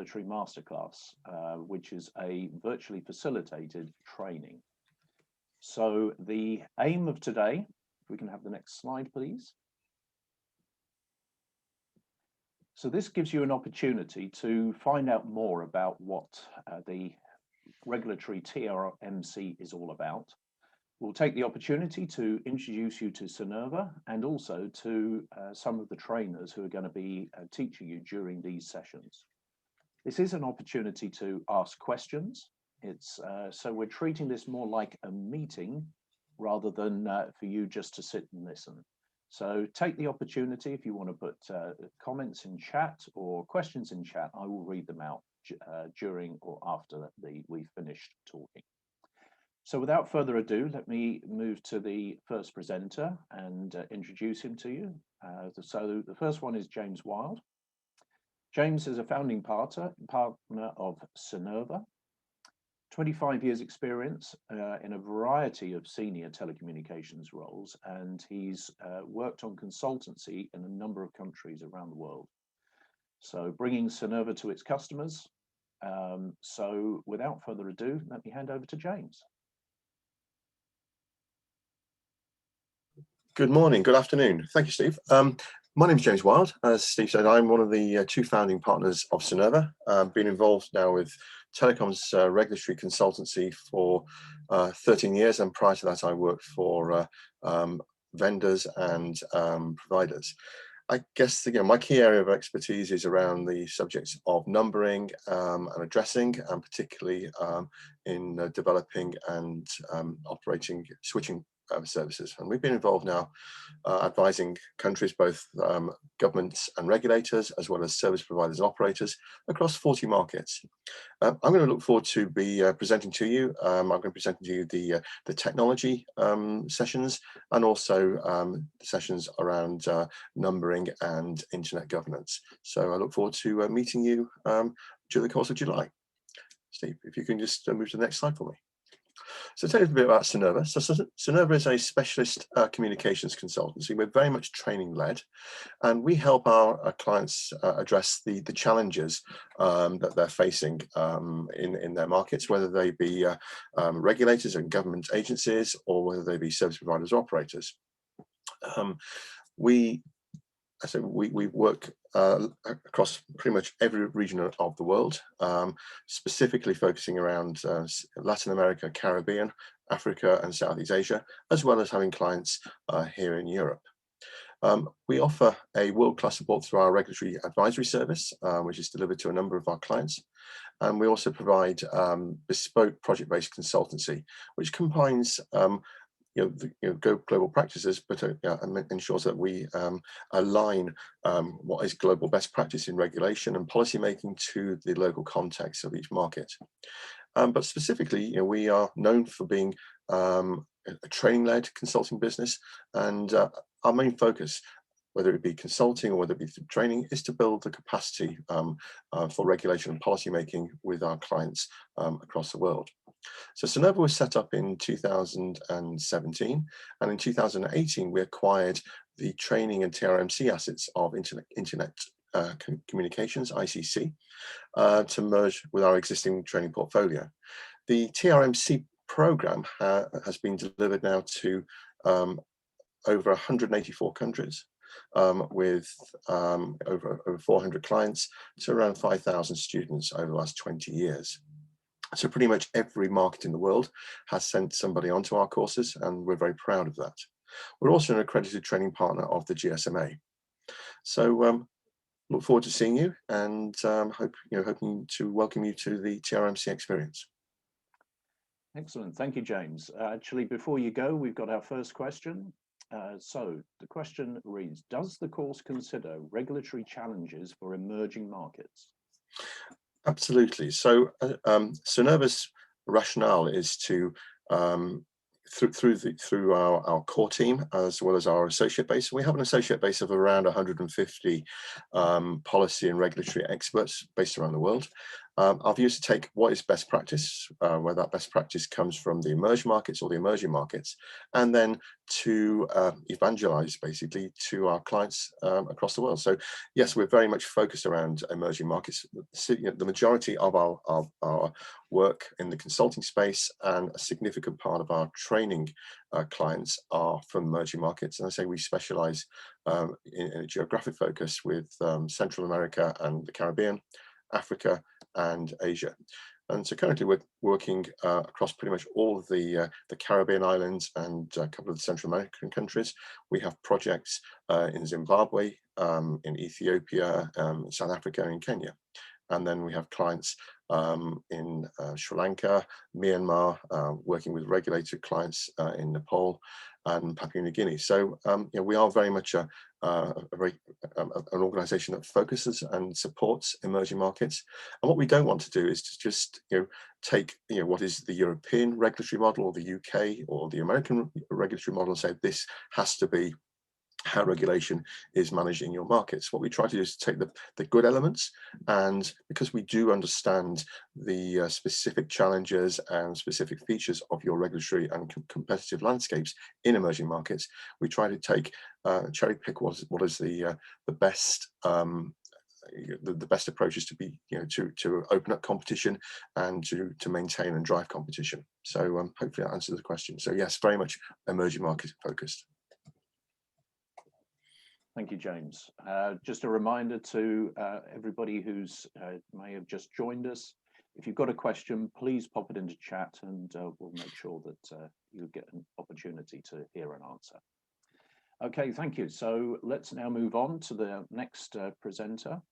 Regulatory Masterclass, which is a virtually facilitated training. So the aim of today, if we can have the next slide, please. So this gives you an opportunity to find out more about what the Regulatory TRMC is all about. We'll take the opportunity to introduce you to Cenerva and also to some of the trainers who are going to be teaching you during these sessions. This is an opportunity to ask questions. So we're treating this more like a meeting rather than for you just to sit and listen. So take the opportunity if you want to put comments in chat or questions in chat. I will read them out during or after we've finished talking. So without further ado, let me move to the first presenter and introduce him to you. So the first one is James Wild. James is a founding partner of Cenerva, 25 years experience in a variety of senior telecommunications roles, and he's worked on consultancy in a number of countries around the world. So bringing Cenerva to its customers. So without further ado, let me hand over to James. Good morning, good afternoon. Thank you, Steve. My name is James Wild. As Steve said, I'm one of the two founding partners of Cenerva. Been involved now with telecoms regulatory consultancy for 13 years, and prior to that I worked for vendors and providers. I guess my key area of expertise is around the subjects of numbering and addressing, and particularly in developing and operating switching services. And we've been involved now advising countries, both governments and regulators, as well as service providers and operators across 40 markets. I'm going to look forward to be presenting to you. I'm going to be presenting to you the technology sessions, and also sessions around numbering and internet governance. So I look forward to meeting you during the course of July. Steve, if you can just move to the next slide for me. So tell you a bit about Cenerva. So Cenerva is a specialist communications consultancy. We're very much training led, and we help our clients address the challenges that they're facing in their markets, whether they be regulators and government agencies, or whether they be service providers or operators. We work across pretty much every region of the world, specifically focusing around Latin America, Caribbean, Africa and Southeast Asia, as well as having clients here in Europe. We offer a world-class support through our regulatory advisory service, which is delivered to a number of our clients. And we also provide bespoke project-based consultancy, which combines global practices, but ensures that we align what is global best practice in regulation and policy making to the local context of each market. But specifically, we are known for being a training-led consulting business, and our main focus, whether it be consulting or whether it be through training, is to build the capacity for regulation and policy making with our clients across the world. So Cenerva was set up in 2017, and in 2018 we acquired the training and TRMC assets of Internet Communications, ICC, to merge with our existing training portfolio. The TRMC program has been delivered now to over 184 countries, with over 400 clients, to around 5,000 students over the last 20 years. So pretty much every market in the world has sent somebody onto our courses, and we're very proud of that. We're also an accredited training partner of the GSMA. So look forward to seeing you, and hoping to welcome you to the TRMC experience. Excellent, thank you, James. Actually, before you go, we've got our first question. So the question reads, does the course consider regulatory challenges for emerging markets? Absolutely. So Cenerva's rationale is to through our core team, as well as our associate base. We have an associate base of around 150 policy and regulatory experts based around the world. Our view is to take what is best practice, where that best practice comes from the emerging markets or the emerging markets, and then to evangelize basically to our clients across the world. So yes, we're very much focused around emerging markets. The majority of our work in the consulting space and a significant part of our training clients are from emerging markets. And I say we specialize in a geographic focus with Central America and the Caribbean, Africa and Asia. And so currently we're working across pretty much all of the Caribbean islands and a couple of the Central American countries. We have projects in Zimbabwe, in Ethiopia, South Africa and Kenya. And then we have clients in Sri Lanka, Myanmar, working with regulated clients in Nepal and Papua New Guinea. So we are very much an organization that focuses and supports emerging markets. And what we don't want to do is to just take what is the European regulatory model or the UK or the American regulatory model and say this has to be how regulation is managed in your markets. What we try to do is take the good elements, and because we do understand the specific challenges and specific features of your regulatory and competitive landscapes in emerging markets, we try to take cherry pick what is the best the best approaches to be to open up competition and to maintain and drive competition. So hopefully that answers the question. So yes, very much emerging market focused. Thank you, James. Just a reminder to everybody who's may have just joined us. If you've got a question, please pop it into chat and we'll make sure that you get an opportunity to hear an answer. Okay, thank you. So let's now move on to the next presenter.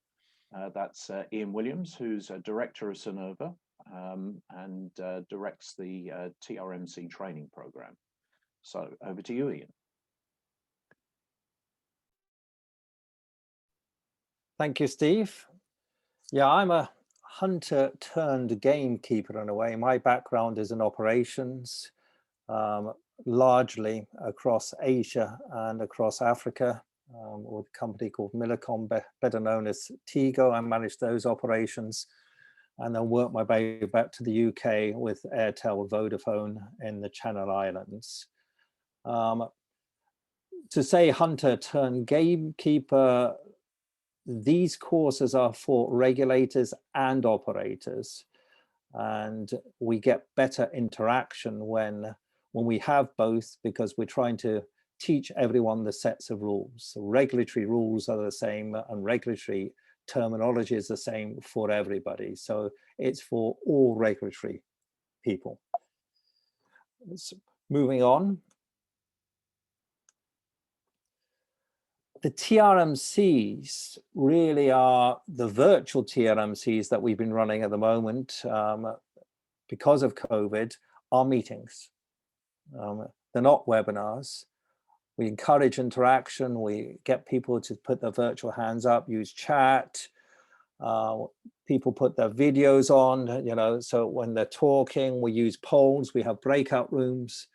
That's Ian Williams, who's a director of Cenerva and directs the TRMC training program. So over to you, Ian. Thank you, Steve. Yeah, I'm a hunter turned gamekeeper in a way. My background is in operations, largely across Asia and across Africa, with a company called Millicom, better known as Tigo. I managed those operations and then worked my way back to the UK with Airtel, Vodafone in the Channel Islands. To say hunter turned gamekeeper, these courses are for regulators and operators, and we get better interaction when we have both, because we're trying to teach everyone the sets of rules. So regulatory rules are the same and regulatory terminology is the same for everybody. So it's for all regulatory people. Moving on. The TRMCs really are the virtual TRMCs that we've been running at the moment because of COVID, are meetings. They're not webinars. We encourage interaction. We get people to put their virtual hands up, use chat. People put their videos on, so when they're talking, we use polls, we have breakout rooms,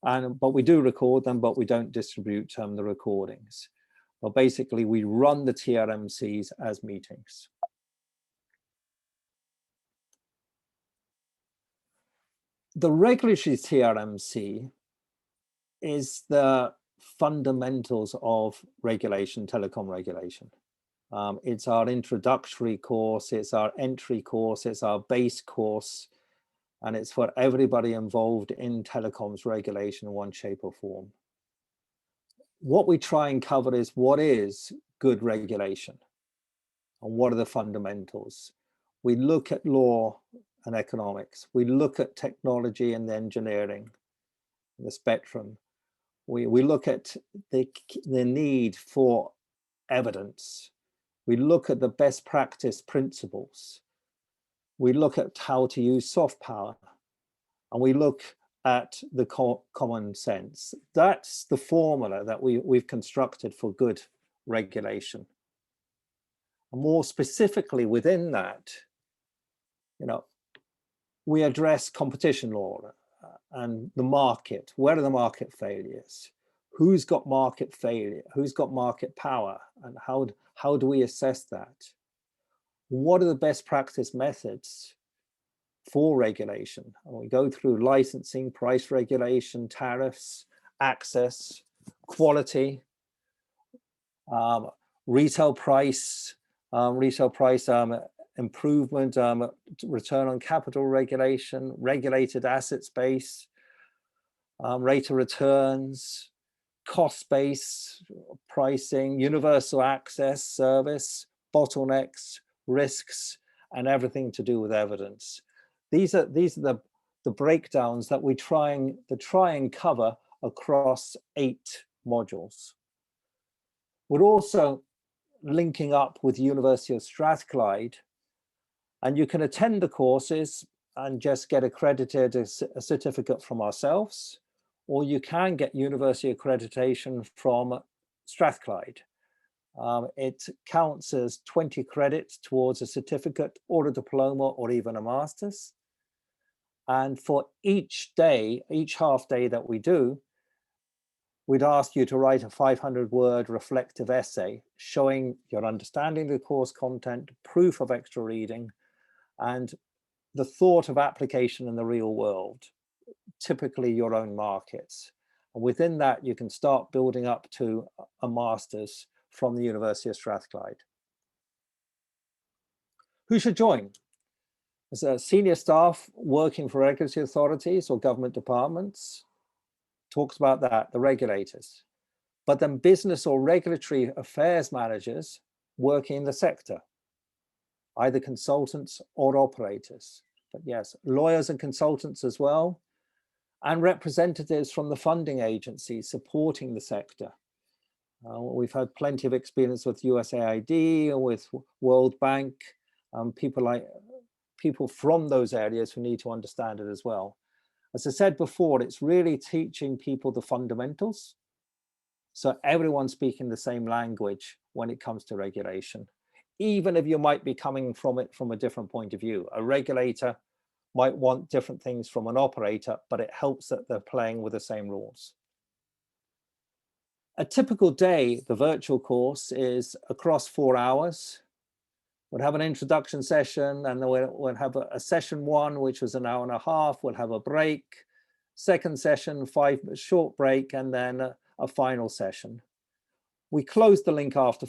but we do record them, but we don't distribute the recordings. Well, basically, we run the TRMCs as meetings. The regulatory TRMC is the fundamentals of regulation, telecom regulation. It's our introductory course, it's our entry course, it's our base course, and it's for everybody involved in telecoms regulation in one shape or form. What we try and cover is what is good regulation and what are the fundamentals. We look at law and economics. We look at technology and engineering, the spectrum. We look at the need for evidence. We look at the best practice principles. We look at how to use soft power, and we look at the common sense. That's the formula that we've constructed for good regulation. And more specifically within that, we address competition law and the market. Where are the market failures? Who's got market failure? Who's got market power? And how do we assess that? what are the best practice methods for regulation? And we go through licensing, price regulation, tariffs, access, quality, retail price improvement, return on capital regulation, regulated asset space, rate of returns, cost base pricing, universal access service, bottlenecks, risks, and everything to do with evidence. These are the breakdowns that we try and cover across 8 modules. We're also linking up with University of Strathclyde, and you can attend the courses and just get accredited as a certificate from ourselves, or you can get university accreditation from Strathclyde. It counts as 20 credits towards a certificate or a diploma or even a master's. And for each day, each half day that we do, we'd ask you to write a 500-word reflective essay showing your understanding of the course content, proof of extra reading, and the thought of application in the real world, typically your own markets. And within that, you can start building up to a master's from the University of Strathclyde. Who should join? As senior staff working for regulatory authorities or government departments, talks about that, the regulators. But then business or regulatory affairs managers working in the sector, either consultants or operators. But yes, lawyers and consultants as well, and representatives from the funding agencies supporting the sector. We've had plenty of experience with USAID or with World Bank, people from those areas who need to understand it as well. As I said before, it's really teaching people the fundamentals, so everyone's speaking the same language when it comes to regulation, even if you might be coming from it from a different point of view. A regulator might want different things from an operator, but it helps that they're playing with the same rules. A typical day, the virtual course is across 4 hours. We'll have an introduction session, and then we'll have a session 1, which was an hour and a half. We'll have a break. Second session, short break, and then a final session. We close the link after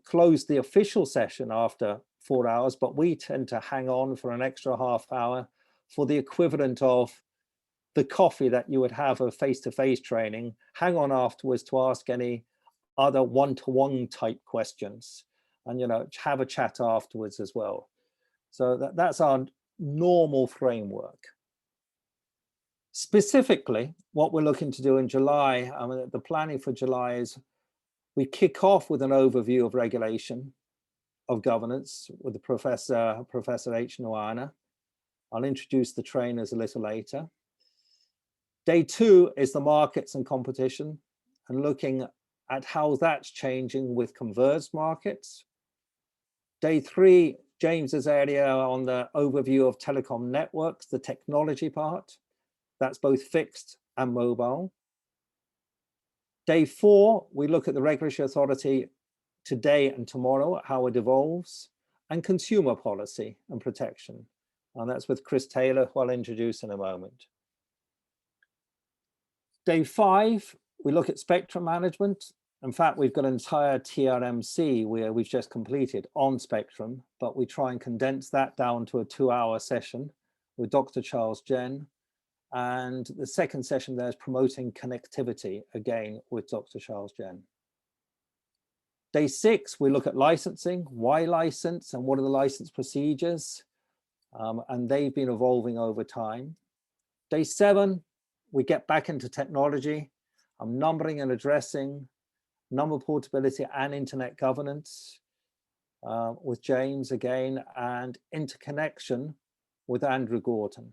close the official session after 4 hours, but we tend to hang on for an extra half hour for the equivalent of the coffee that you would have a face-to-face training. Hang on afterwards to ask any other one-to-one type questions, and have a chat afterwards as well. So that's our normal framework. Specifically, what we're looking to do in July, the planning for July is we kick off with an overview of regulation of governance with the Professor H. Nuana. I'll introduce the trainers a little later. Day 2 is the markets and competition, and looking at how that's changing with converged markets. Day 3, James's area on the overview of telecom networks, the technology part. That's both fixed and mobile. Day 4, we look at the regulatory authority today and tomorrow, how it evolves, and consumer policy and protection. And that's with Chris Taylor, who I'll introduce in a moment. Day 5, we look at spectrum management. In fact, we've got an entire TRMC where we've just completed on spectrum, but we try and condense that down to a 2-hour session with Dr. Charles Jen. And the second session there is promoting connectivity, again with Dr. Charles Jen. Day 6, we look at licensing, why license, and what are the license procedures, and they've been evolving over time. Day 7, we get back into technology, numbering and addressing, number portability and internet governance with James again, and interconnection with Andrew Gorton.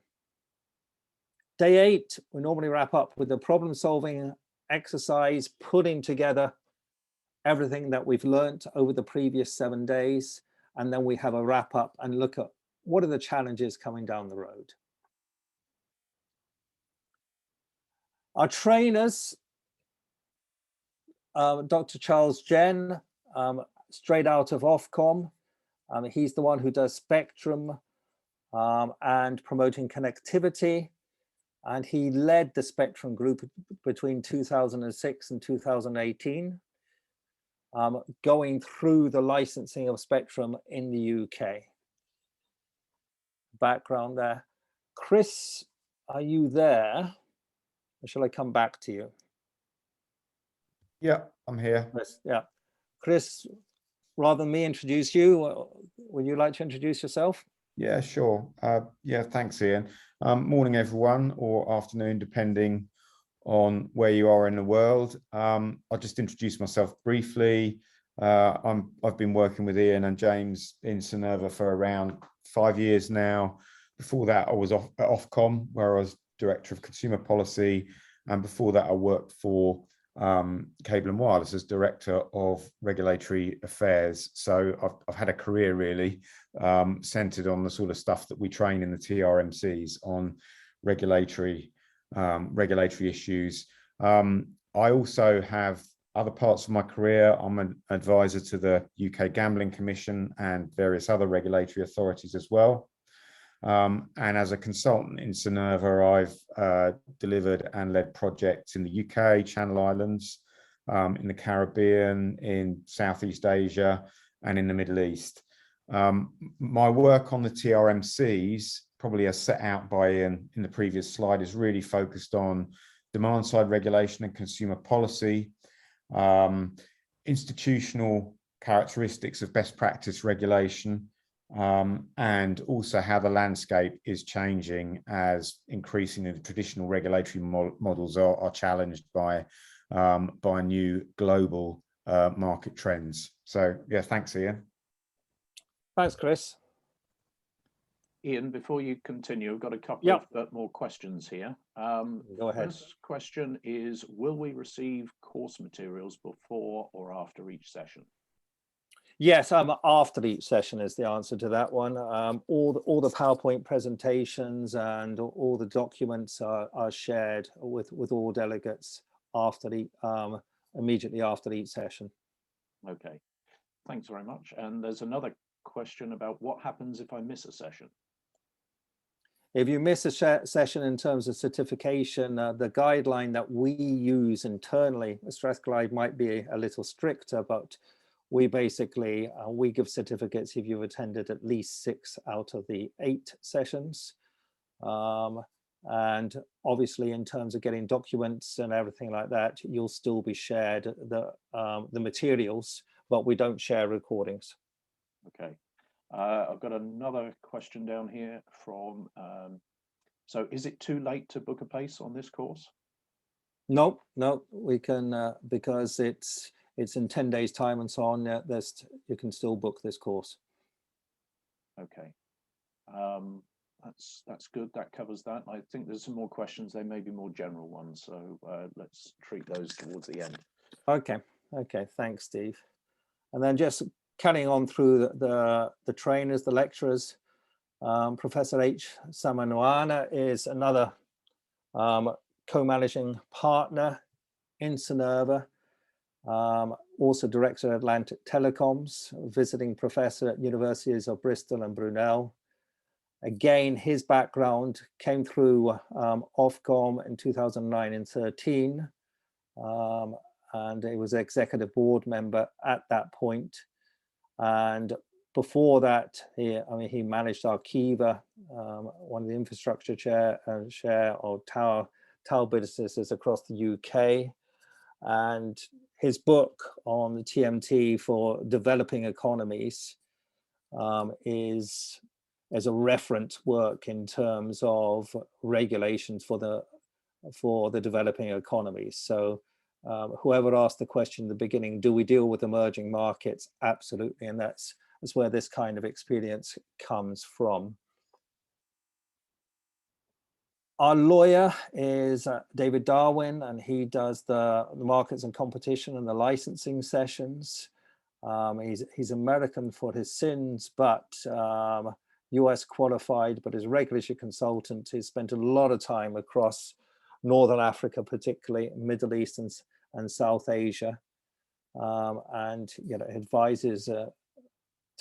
Day 8, we normally wrap up with the problem-solving exercise, putting together everything that we've learned over the previous 7 days, and then we have a wrap-up and look at what are the challenges coming down the road. Our trainers, Dr. Charles Jen, straight out of Ofcom, He's the one who does spectrum and promoting connectivity. And he led the spectrum group between 2006 and 2018, going through the licensing of spectrum in the UK. Background there. Chris, are you there? Or shall I come back to you? Yeah, I'm here. Chris, yeah. Chris, rather than me introduce you, would you like to introduce yourself? Yeah, sure. Yeah, thanks, Ian. Morning, everyone, or afternoon, depending on where you are in the world. I'll just introduce myself briefly. I've been working with Ian and James in Cenerva for around 5 years now. Before that, I was at Ofcom, where I was Director of Consumer Policy. And before that, I worked for Cable and Wireless as Director of Regulatory Affairs. So I've had a career really centered on the sort of stuff that we train in the TRMCs on regulatory issues. I also have other parts of my career. I'm an advisor to the UK Gambling Commission and various other regulatory authorities as well. And as a consultant in Cenerva, I've delivered and led projects in the UK, Channel Islands, in the Caribbean, in Southeast Asia, and in the Middle East. My work on the TRMCs, probably as set out by Ian in the previous slide, is really focused on demand-side regulation and consumer policy, institutional characteristics of best practice regulation, and also how the landscape is changing as increasingly the traditional regulatory models are challenged by new global market trends. So yeah, thanks, Ian. Thanks, Chris. Ian, before you continue, I've got a couple of more questions here. Go ahead. First question is, will we receive course materials before or after each session? Yes, after each session is the answer to that one. All the PowerPoint presentations and all the documents are shared with all delegates after immediately after each session. Okay, thanks very much. And there's another question about what happens if I miss a session. If you miss a session in terms of certification, the guideline that we use internally, Strathclyde might be a little stricter, but we basically, we give certificates if you've attended at least 6 out of the 8 sessions. And obviously in terms of getting documents and everything like that, you'll still be shared the materials, but we don't share recordings. Okay. I've got another question down here from, so is it too late to book a place on this course? No, we can, because it's in 10 days time and so on, you can still book this course. Okay, that's good, that covers that. I think there's some more questions, they may be more general ones, so let's treat those towards the end. Okay, thanks, Steve. And then just carrying on through the trainers, the lecturers, Professor H. Samanuana is another co-managing partner in Cenerva, also director at Atlantic Telecoms, visiting professor at universities of Bristol and Brunel. Again, his background came through Ofcom in 2009 and 13, and he was executive board member at that point. And before that, he managed Arqiva, one of the infrastructure share of tower businesses across the UK. And his book on the TMT for developing economies is a reference work in terms of regulations for the developing economies. So whoever asked the question in the beginning, do we deal with emerging markets? Absolutely, and that's where this kind of experience comes from. Our lawyer is David Darwin, and he does the markets and competition and the licensing sessions. He's American for his sins, but US qualified, but as regulatory consultant, he's spent a lot of time across Northern Africa, particularly Middle East and South Asia, and advises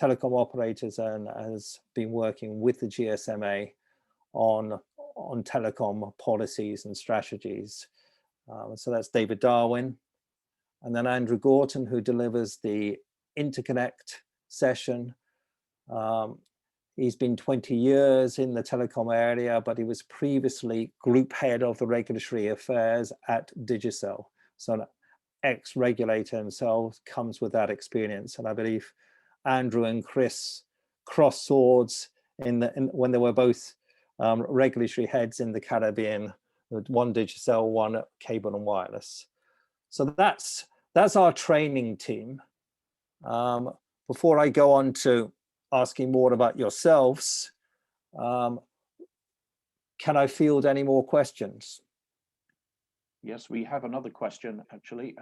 telecom operators and has been working with the GSMA on telecom policies and strategies. So that's David Darwin. And then Andrew Gorton, who delivers the interconnect session. He's been 20 years in the telecom area, but he was previously group head of the regulatory affairs at Digicel. So an ex-regulator himself comes with that experience. And I believe Andrew and Chris crossed swords when they were both regulatory heads in the Caribbean, one Digicel, one cable and wireless. So that's our training team. Before I go on to asking more about yourselves, can I field any more questions? Yes, we have another question actually.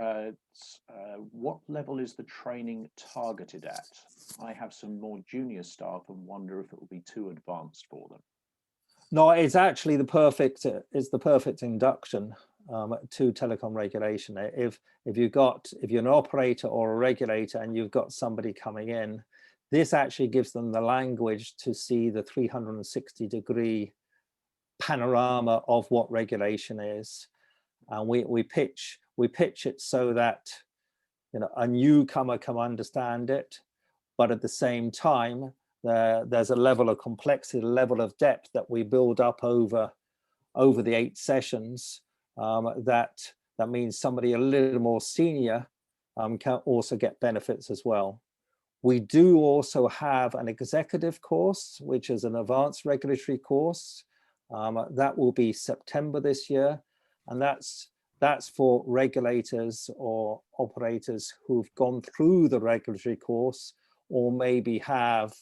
What level is the training targeted at? I have some more junior staff and wonder if it will be too advanced for them. No, it's actually the perfect induction to telecom regulation. If you're an operator or a regulator and you've got somebody coming in, this actually gives them the language to see the 360-degree panorama of what regulation is. And we pitch it so that a newcomer can understand it, but at the same time there's a level of complexity, a level of depth that we build up over the 8 sessions. That means somebody a little more senior can also get benefits as well. We do also have an executive course, which is an advanced regulatory course. That will be September this year. And that's for regulators or operators who've gone through the regulatory course or maybe have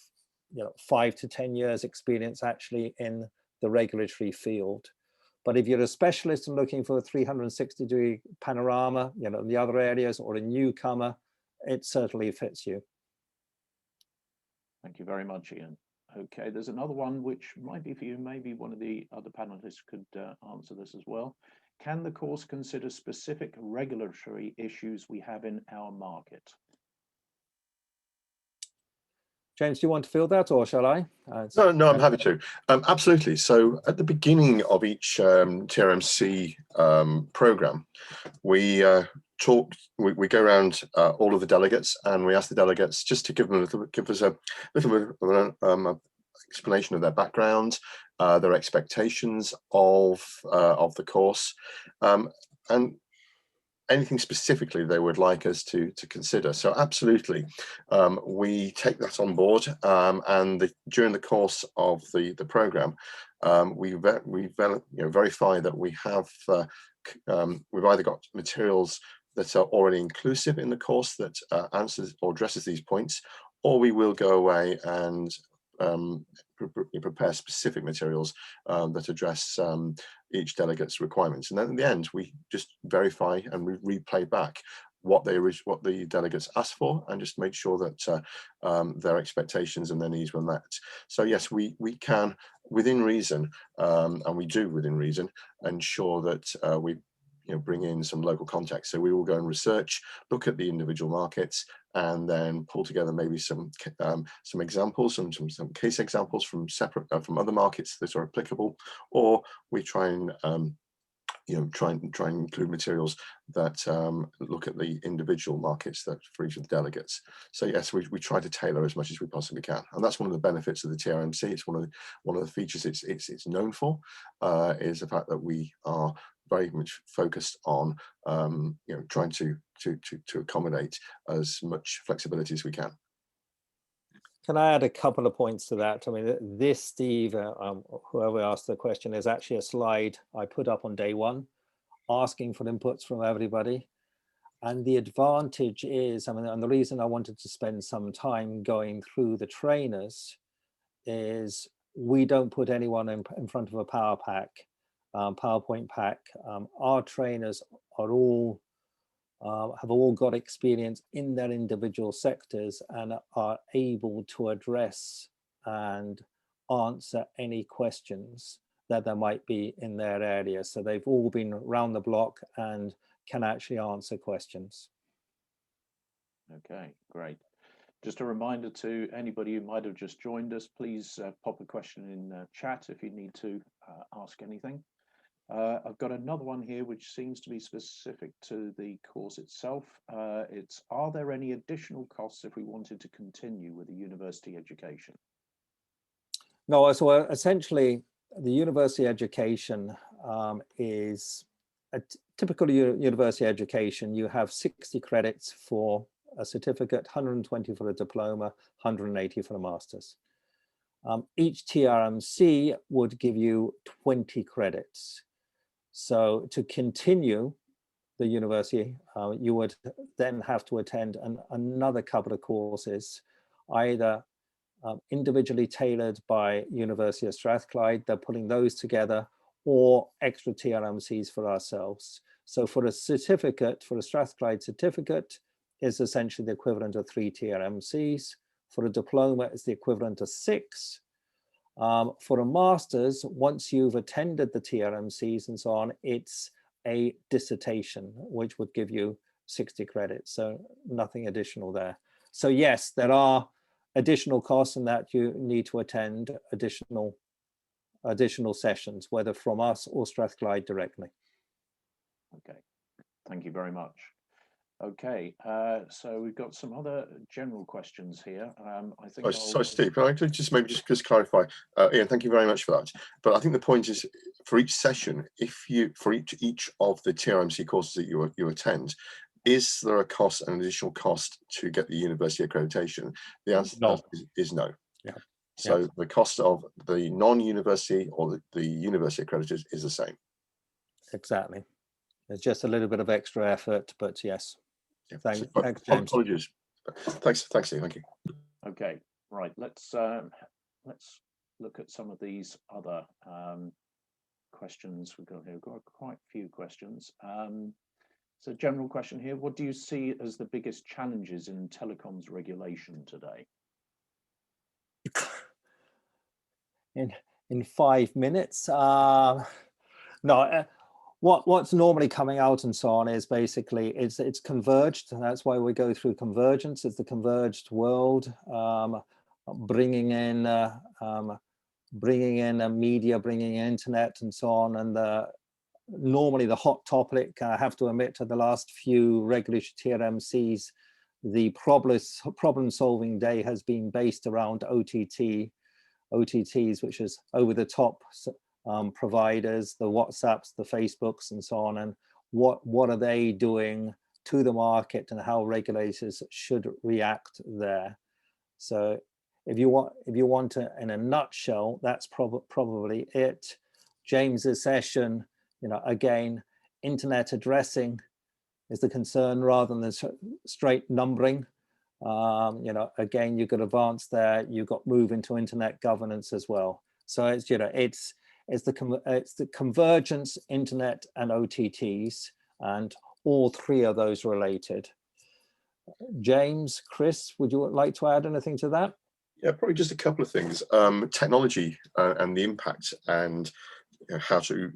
5 to 10 years experience actually in the regulatory field. But if you're a specialist and looking for a 360-degree panorama, in the other areas, or a newcomer, it certainly fits you. Thank you very much, Ian. Okay, there's another one which might be for you. Maybe one of the other panelists could answer this as well. Can the course consider specific regulatory issues we have in our market? James, do you want to field that, or shall I? No, I'm happy to. Absolutely. So at the beginning of each TRMC program, we go around all of the delegates, and we ask the delegates just to give us a little bit of an explanation of their background, their expectations of the course, and anything specifically they would like us to consider. So absolutely, we take that on board, and during the course of the program, we verify that we've either got materials that are already inclusive in the course that answers or addresses these points, or we will go away and prepare specific materials that address each delegate's requirements. And then at the end, we just verify and we replay back what the delegates asked for, and just make sure that their expectations and their needs were met. So yes, we can, within reason, and we do within reason, ensure that we bring in some local context. So we will go and research, look at the individual markets, and then pull together maybe some examples, some case examples from other markets that are applicable, or we try and try and include materials that look at the individual markets that for each of the delegates. So yes, we try to tailor as much as we possibly can, and that's one of the benefits of the TRMC. It's one of the features it's known for, is the fact that we are very much focused on trying to accommodate as much flexibility as we can. Can I add a couple of points to that? I mean, this, Steve, whoever asked the question, is actually a slide I put up on day one, asking for inputs from everybody. And the advantage is, and the reason I wanted to spend some time going through the trainers is we don't put anyone in front of a PowerPoint pack. Our trainers are all have all got experience in their individual sectors and are able to address and answer any questions that there might be in their area. So they've all been round the block and can actually answer questions. Okay, great. Just a reminder to anybody who might have just joined us, please pop a question in chat if you need to ask anything. I've got another one here which seems to be specific to the course itself. It's, are there any additional costs if we wanted to continue with the university education? No, so essentially the university education is a typical university education. You have 60 credits for a certificate, 120 for a diploma, 180 for a master's. Each TRMC would give you 20 credits. So to continue the university, you would then have to attend another couple of courses, either individually tailored by University of Strathclyde, they're putting those together, or extra TRMCs for ourselves. So for a certificate, for a Strathclyde certificate, is essentially the equivalent of 3 TRMCs. For a diploma, it's the equivalent of 6. For a master's, once you've attended the TRMCs and so on, it's a dissertation, which would give you 60 credits. So nothing additional there. So yes, there are additional costs in that you need to attend additional sessions, whether from us or Strathclyde directly. Okay, thank you very much. Okay, so we've got some other general questions here. I think. Sorry, Steve, can I just clarify? Ian, thank you very much for that. But I think the point is, for each session, if you for each of the TRMC courses that you attend, is there a cost, an additional cost to get the university accreditation? The answer is no. Yeah. So the cost of the non-university or the university accredited is the same. Exactly. There's just a little bit of extra effort, but yes. Yeah. Thanks, James. Apologies. Thanks, Steve. Thank you. Okay, right. Let's look at some of these other questions we've got here. We've got quite a few questions. So general question here, what do you see as the biggest challenges in telecoms regulation today? In 5 minutes? No, what's normally coming out and so on is basically it's converged, and that's why we go through convergence. It's the converged world, bringing in media, bringing in internet and so on, and normally the hot topic, I have to admit, to the last few regulatory TRMCs, the problem solving day has been based around OTTs, which is over the top providers, the WhatsApps, the Facebooks and so on, and what are they doing to the market and how regulators should react there. So if you want to, in a nutshell, that's probably it. James's session, again, internet addressing is the concern rather than the straight numbering. Again, you could advance there. You got move into internet governance as well. So it's the convergence, internet and OTTs, and all three of those related. James, Chris, would you like to add anything to that? Yeah, probably just a couple of things. Technology and the impact, and how to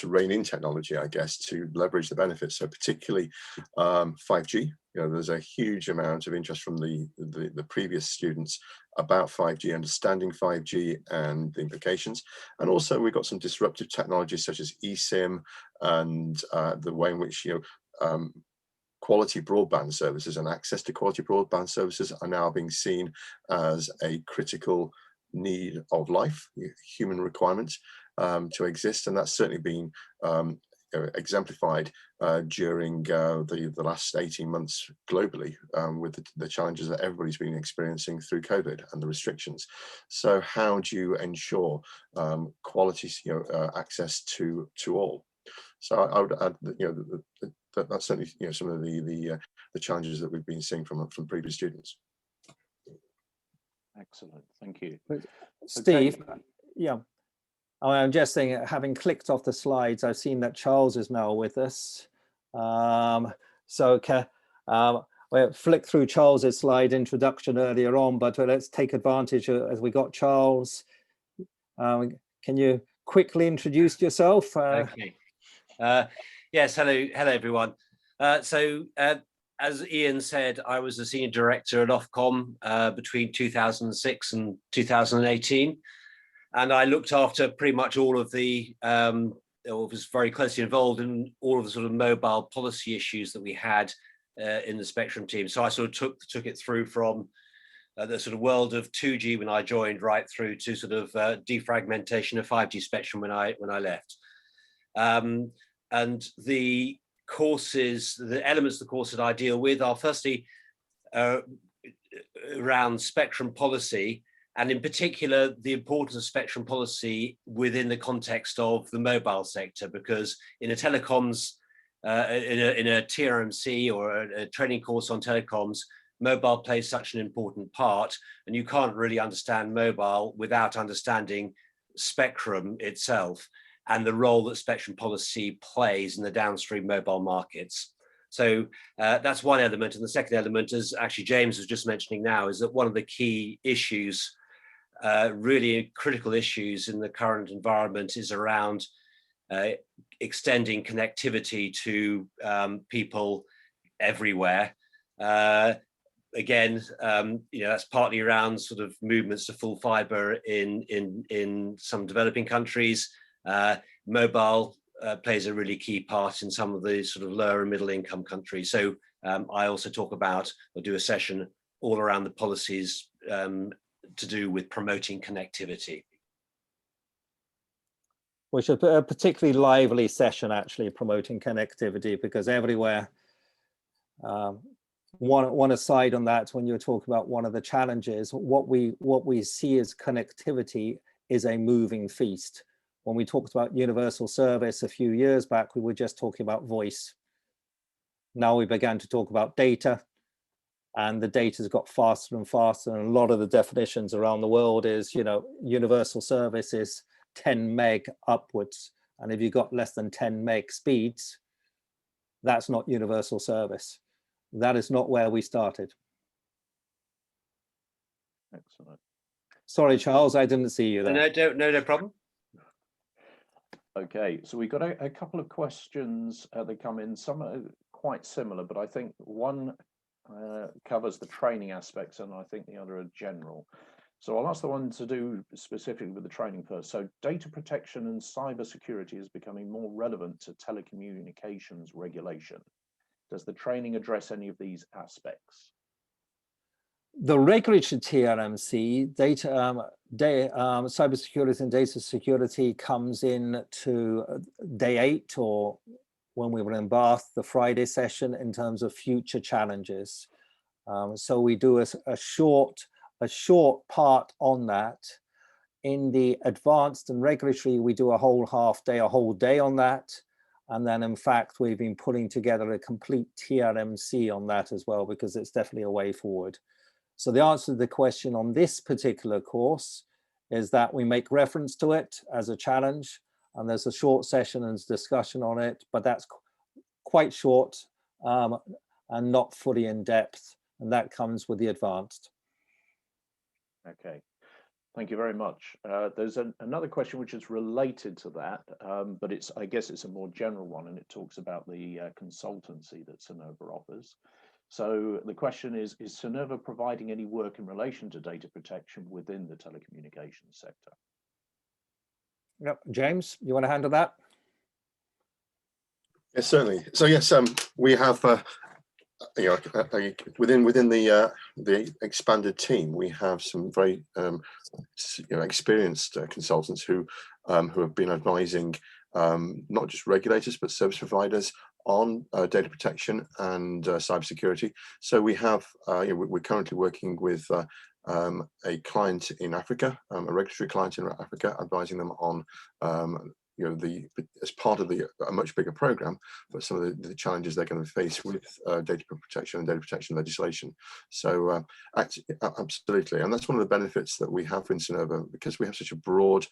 rein in technology, I guess, to leverage the benefits. So particularly 5G. There's a huge amount of interest from the previous students about 5G, understanding 5G and the implications. And also we've got some disruptive technologies such as eSIM and the way in which quality broadband services and access to quality broadband services are now being seen as a critical need of life, human requirement to exist, and that's certainly been exemplified during the last 18 months globally with the challenges that everybody's been experiencing through COVID and the restrictions. So how do you ensure quality access to all? So I would add that that's certainly some of the challenges that we've been seeing from previous students. Excellent, thank you. Steve, okay. Yeah. I'm just saying, having clicked off the slides, I've seen that Charles is now with us. We'll flick through Charles's slide introduction earlier on, but let's take advantage as we got Charles. Can you quickly introduce yourself? Okay. Yes, hello everyone. as Ian said, I was a senior director at Ofcom between 2006 and 2018. And I looked after pretty much all of the, or was very closely involved in all of the sort of mobile policy issues that we had in the Spectrum team. So I sort of took it through from the sort of world of 2G when I joined, right through to sort of defragmentation of 5G spectrum when I left. And the courses, the elements of the course that I deal with are firstly around spectrum policy, and in particular, the importance of spectrum policy within the context of the mobile sector, because in a telecoms, in a TRMC or a training course on telecoms, mobile plays such an important part, and you can't really understand mobile without understanding spectrum itself and the role that spectrum policy plays in the downstream mobile markets. So that's one element. And the second element, as actually James was just mentioning now, is that one of the key issues, really critical issues in the current environment, is around extending connectivity to people everywhere. Again, that's partly around sort of movements to full fiber in some developing countries. Mobile plays a really key part in some of the sort of lower and middle income countries. So I also talk about, or do a session all around the policies to do with promoting connectivity. Which is a particularly lively session, actually, promoting connectivity, because everywhere, one aside on that, when you were talking about one of the challenges, what we see as connectivity is a moving feast. When we talked about universal service a few years back, we were just talking about voice. Now we began to talk about data, and the data's got faster and faster. And a lot of the definitions around the world is, universal service is 10 meg upwards. And if you've got less than 10 meg speeds, that's not universal service. That is not where we started. Excellent. Sorry, Charles, I didn't see you there. No problem. Okay, so we've got a couple of questions that come in. Some are quite similar, but I think one covers the training aspects and I think the other are general. So I'll ask the one to do specifically with the training first. So data protection and cyber security is becoming more relevant to telecommunications regulation. Does the training address any of these aspects? The regulatory TRMC, cybersecurity and data security, comes in to day 8, or when we were in Bath, the Friday session, in terms of future challenges. So we do a short part on that. In the advanced and regulatory, we do a whole half day, a whole day on that. And then in fact, we've been putting together a complete TRMC on that as well, because it's definitely a way forward. So the answer to the question on this particular course is that we make reference to it as a challenge, and there's a short session and discussion on it, but that's quite short and not fully in depth, and that comes with the advanced. Okay, thank you very much. There's another question which is related to that, but I guess it's a more general one, and it talks about the consultancy that Cenerva offers. So the question is Cenerva providing any work in relation to data protection within the telecommunications sector? Yep, James, you want to handle that? Yes, certainly. So yes, we have within the expanded team, we have some very experienced consultants who have been advising not just regulators but service providers on data protection and cybersecurity. So we have we're currently working with a client in Africa, a regulatory client in Africa, advising them on as part of a much bigger program, but some of the challenges they're going to face with data protection and data protection legislation. So absolutely, and that's one of the benefits that we have in Cenerva, because we have such a broad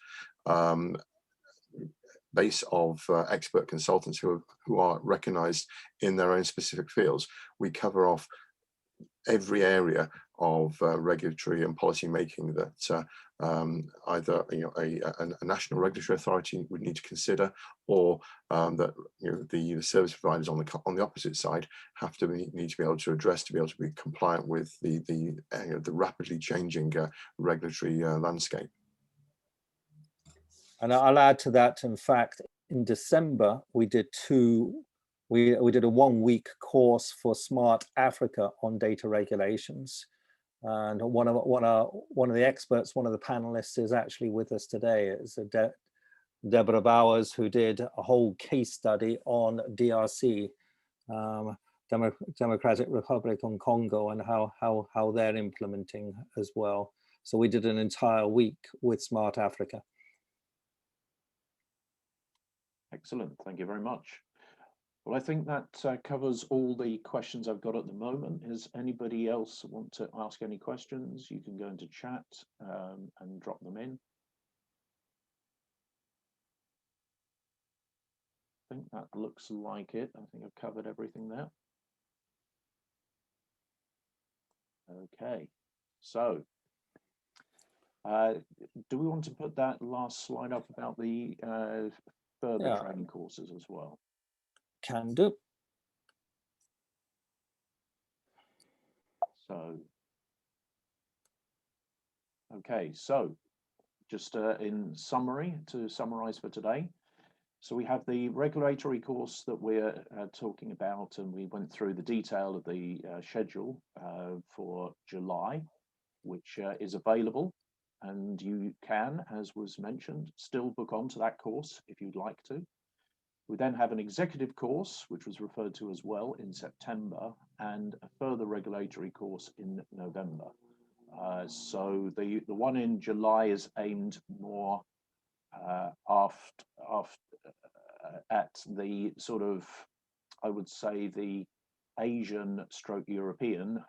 base of expert consultants who are recognized in their own specific fields. We cover off every area of regulatory and policy making that either a national regulatory authority would need to consider, or that the service providers on the opposite side need to be able to address, to be able to be compliant with the rapidly changing regulatory landscape. And I'll add to that. In fact, in December we did we did a 1-week course for Smart Africa on data regulations. And one of the experts, one of the panelists, is actually with us today. It's Deborah Bowers, who did a whole case study on DRC, Democratic Republic of Congo, and how they're implementing as well. So we did an entire week with Smart Africa. Excellent, thank you very much. Well, I think that covers all the questions I've got at the moment. Does anybody else want to ask any questions? You can go into chat and drop them in. I think that looks like it. I think I've covered everything there. Okay, so do we want to put that last slide up about the further training courses as well? Can do. So, okay, so just in summary, to summarize for today. So we have the regulatory course that we're talking about, and we went through the detail of the schedule for July, which is available, and you can, as was mentioned, still book onto that course if you'd like to. We then have an executive course, which was referred to as well, in September, and a further regulatory course in November. So the one in July is aimed more at the sort of, I would say, the Asian / European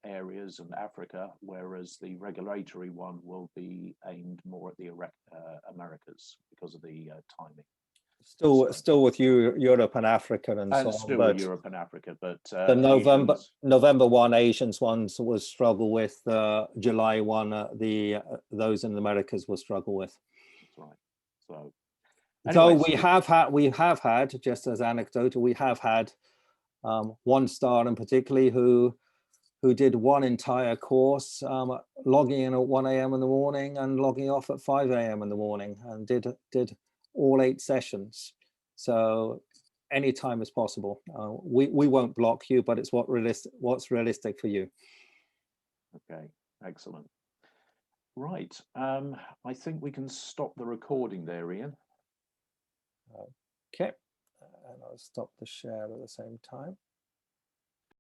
areas and Africa, whereas the regulatory one will be aimed more at the Americas because of the timing. Still with Europe and Africa and so on, still but with Europe and Africa, but the November one, Asians ones will struggle with. July one, those in the Americas will struggle with. That's right. So, anyway, so we have had, just as anecdotal, we have had one star in particularly who did one entire course, logging in at 1 a.m. in the morning and logging off at 5 a.m. in the morning, and did all 8 sessions. So any time is possible. We won't block you, but it's what's realistic for you. Okay, excellent. Right, I think we can stop the recording there, Ian. Okay, and I'll stop the share at the same time.